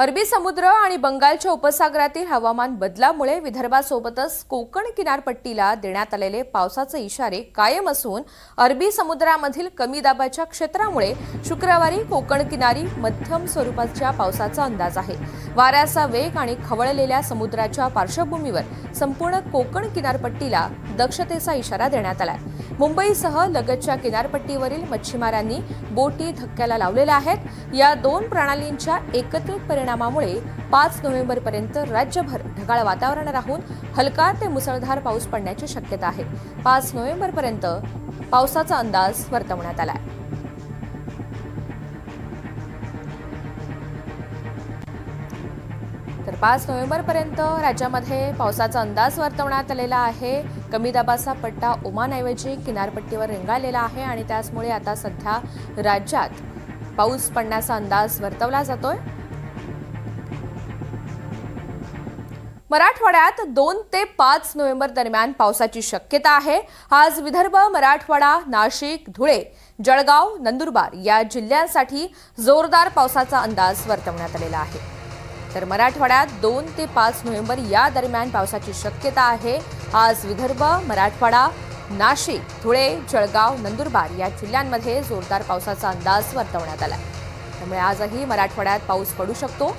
अरबी समुद्र आणि बंगालच्या उपसागरातील हवामान बदलामुळे विदर्भासोबतच कोकण किनारपट्टीला देण्यात आलेले पावसाचे इशारे कायम असून अरबी समुद्रामधील कमी दाबाच्या क्षेत्रामुळे शुक्रवारी कोकण किनारी मध्यम स्वरूपाच्या पावसाचा अंदाज आहे। वाऱ्याचा वेग आणि खवळलेल्या समुद्राच्या पार्श्वभूमीवर संपूर्ण कोकण किनारपट्टीला दक्षतेचा इशारा देण्यात आलाय। मुंबईसह लगतच्या किनारपट्टीवरील मच्छीमारांनी बोटी धक्क्याला लावलेल्या आहेत। या दोन प्रणालींच्या एकत्रित परिणामामुळे 5 नोव्हेंबरपर्यंत राज्यभर ढगाळ वातावरण राहून हलका ते मुसळधार पाऊस पडण्याची शक्यता आहे। 5 नोव्हेंबरपर्यंत पावसाचा अंदाज वर्तवण्यात आलाय। तर 5 नोव्हेंबरपर्यंत राज्यामध्ये पावसाचा अंदाज वर्तवण्यात आलेला आहे। कमी दाबाचा पट्टा ओमानऐवजी किनारपट्टीवर रेंगाळलेला आहे आणि त्यामुळे आता सध्या राज्यात पाऊस पडण्याचा अंदाज वर्तवला जातोय। मराठवाड्यात 2 ते 5 नोव्हेंबर दरम्यान पावसाची शक्यता आहे। आज विदर्भ, मराठवाडा, नाशिक, धुळे, जळगाव, नंदुरबार या जिल्ह्यांसाठी जोरदार पावसाचा अंदाज वर्तवण्यात आलेला आहे। तर मराठवाड्यात 2 ते 5 नोव्हेंबर या दरम्यान पावसाची शक्यता आहे। आज विदर्भ, मराठवाडा, नाशिक, धुळे, जळगाव, नंदुरबार या जिल्ह्यांमध्ये जोरदार पावसाचा अंदाज वर्तवण्यात आला आहे। त्यामुळे आजही मराठवाड्यात पाऊस पडू शकतो।